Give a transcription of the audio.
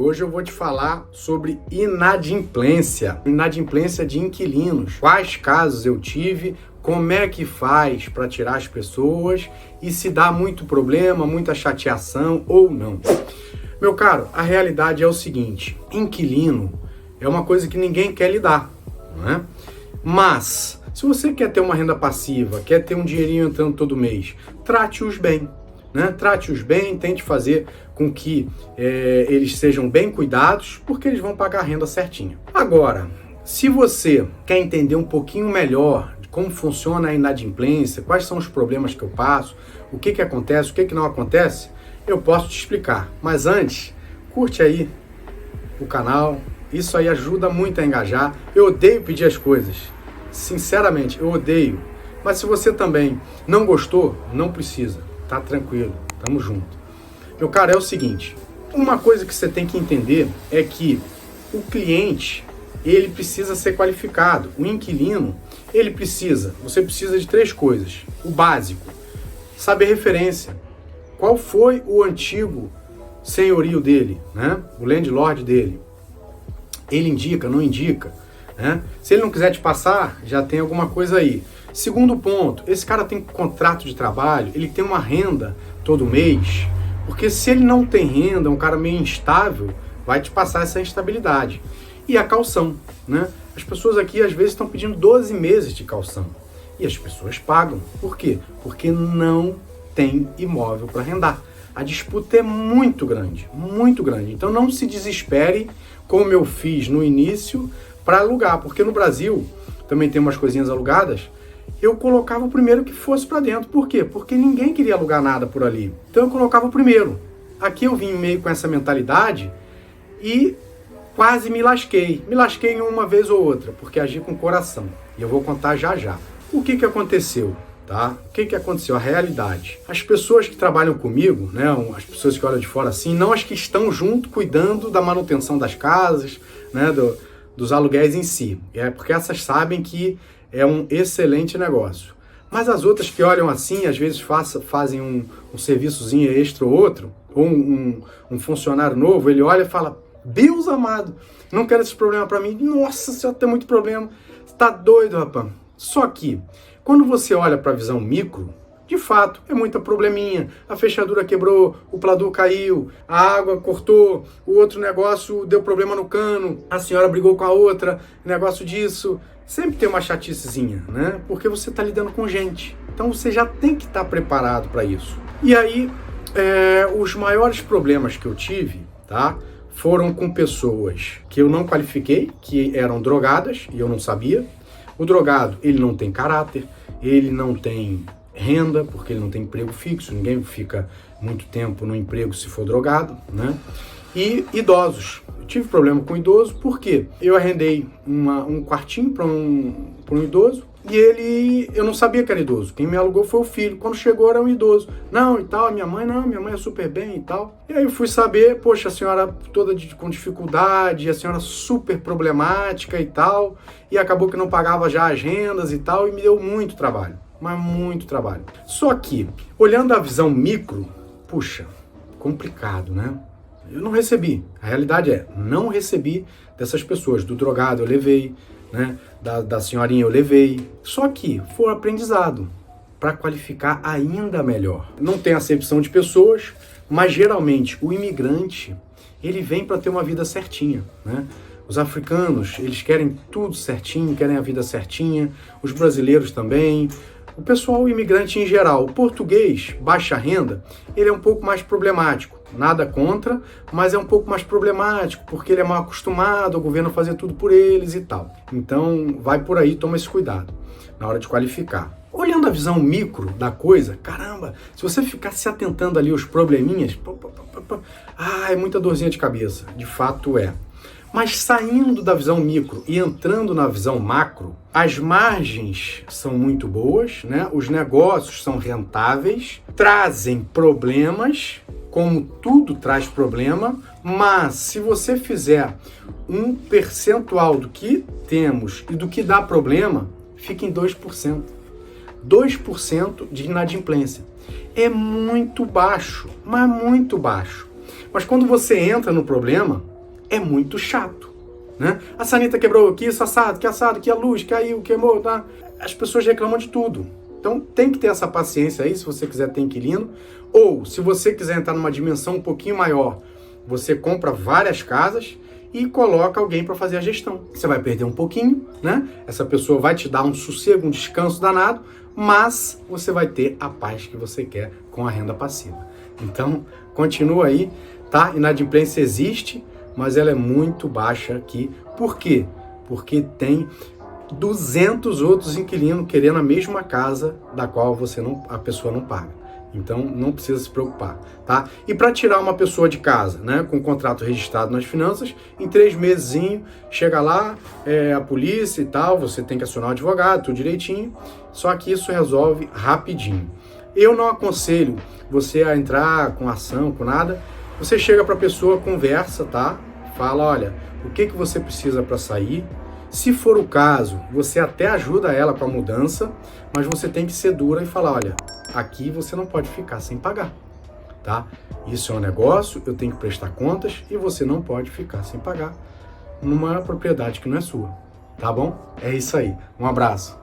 Hoje eu vou te falar sobre inadimplência de inquilinos. Quais casos eu tive, como é que faz para tirar as pessoas e se dá muito problema, muita chateação ou não. Meu caro, a realidade é o seguinte, inquilino é uma coisa que ninguém quer lidar, não é? Mas, se você quer ter uma renda passiva, quer ter um dinheirinho entrando todo mês, trate-os bem. Trate-os bem, tente fazer com que eles sejam bem cuidados, porque eles vão pagar a renda certinha. Agora, se você quer entender um pouquinho melhor de como funciona a inadimplência, quais são os problemas que eu passo, o que acontece, o que não acontece, eu posso te explicar. Mas antes, curte aí o canal, isso aí ajuda muito a engajar. Eu odeio pedir as coisas, sinceramente, eu odeio. Mas se você também não gostou, não precisa. Tá tranquilo, tamo junto. Meu cara, é o seguinte, uma coisa que você tem que entender é que o cliente, ele precisa ser qualificado. O inquilino, você precisa de 3 coisas. O básico, saber referência. Qual foi o antigo senhorio dele, né? O landlord dele. Ele indica, não indica, né? Se ele não quiser te passar, já tem alguma coisa aí. Segundo ponto, esse cara tem contrato de trabalho, ele tem uma renda todo mês, porque se ele não tem renda, é um cara meio instável, vai te passar essa instabilidade. E a caução, né? As pessoas aqui às vezes estão pedindo 12 meses de caução e as pessoas pagam. Por quê? Porque não tem imóvel para arrendar. A disputa é muito grande, muito grande. Então não se desespere, como eu fiz no início, para alugar, porque no Brasil também tem umas coisinhas alugadas. Eu colocava o primeiro que fosse para dentro. Por quê? Porque ninguém queria alugar nada por ali. Então eu colocava o primeiro. Aqui eu vim meio com essa mentalidade e quase me lasquei. Me lasquei uma vez ou outra, porque agi com o coração. E eu vou contar já já. O que aconteceu? Tá? O que aconteceu? A realidade. As pessoas que trabalham comigo, né, as pessoas que olham de fora assim, não as que estão junto cuidando da manutenção das casas, né, dos aluguéis em si. É porque essas sabem que é um excelente negócio. Mas as outras que olham assim, às vezes fazem um serviçozinho extra ou outro, ou um funcionário novo, ele olha e fala, Deus amado, não quero esse problema para mim. Nossa, você tem muito problema. Você tá doido, rapaz. Só que, quando você olha para a visão micro, de fato, é muita probleminha. A fechadura quebrou, o pladur caiu, a água cortou, o outro negócio deu problema no cano, a senhora brigou com a outra, negócio disso. Sempre tem uma chaticezinha, né? Porque você está lidando com gente. Então você já tem que estar preparado para isso. E aí, os maiores problemas que eu tive, tá? Foram com pessoas que eu não qualifiquei, que eram drogadas, e eu não sabia. O drogado, ele não tem caráter, ele não tem renda, porque ele não tem emprego fixo, ninguém fica muito tempo no emprego se for drogado, né? E idosos. Eu tive problema com idoso porque eu arrendei um quartinho para um idoso e eu não sabia que era idoso. Quem me alugou foi o filho. Quando chegou era um idoso. Não, e tal, minha mãe é super bem e tal. E aí eu fui saber, poxa, a senhora toda com dificuldade, a senhora super problemática e tal, e acabou que não pagava já as rendas e tal, e me deu muito trabalho, mas muito trabalho. Só que, olhando a visão micro, puxa, complicado, né? Eu não recebi. A realidade é, não recebi dessas pessoas. Do drogado eu levei, né? Da senhorinha eu levei. Só que foi um aprendizado para qualificar ainda melhor. Não tem acepção de pessoas, mas geralmente o imigrante, ele vem para ter uma vida certinha, né? Os africanos, eles querem tudo certinho, querem a vida certinha. Os brasileiros também. O pessoal, o imigrante em geral, o português, baixa renda, ele é um pouco mais problemático. Nada contra, mas é um pouco mais problemático, porque ele é mal acostumado ao governo fazer tudo por eles e tal. Então, vai por aí, toma esse cuidado na hora de qualificar. Olhando a visão micro da coisa, caramba, se você ficar se atentando ali aos probleminhas, é muita dorzinha de cabeça. De fato é. Mas saindo da visão micro e entrando na visão macro, as margens são muito boas, né? Os negócios são rentáveis, trazem problemas, como tudo traz problema, mas se você fizer um percentual do que temos e do que dá problema, fica em 2%. 2% de inadimplência. É muito baixo, mas muito baixo. Mas quando você entra no problema, é muito chato, né? A sanita quebrou, que isso assado, que a luz caiu, queimou, tá? As pessoas reclamam de tudo. Então tem que ter essa paciência aí, se você quiser ter inquilino. Ou, se você quiser entrar numa dimensão um pouquinho maior, você compra várias casas e coloca alguém para fazer a gestão. Você vai perder um pouquinho, né? Essa pessoa vai te dar um sossego, um descanso danado, mas você vai ter a paz que você quer com a renda passiva. Então, continua aí, tá? Inadimplência existe, mas ela é muito baixa aqui. Por quê? Porque tem 200 outros inquilinos querendo a mesma casa da qual a pessoa não paga. Então, não precisa se preocupar, tá? E para tirar uma pessoa de casa, né, com contrato registrado nas finanças, em 3 meses, chega lá, a polícia e tal, você tem que acionar o advogado, tudo direitinho, só que isso resolve rapidinho. Eu não aconselho você a entrar com ação, com nada. Você chega para a pessoa, conversa, tá? Fala, olha, o que você precisa para sair? Se for o caso, você até ajuda ela com a mudança, mas você tem que ser dura e falar, olha, aqui você não pode ficar sem pagar, tá? Isso é um negócio, eu tenho que prestar contas e você não pode ficar sem pagar numa propriedade que não é sua, tá bom? É isso aí. Um abraço.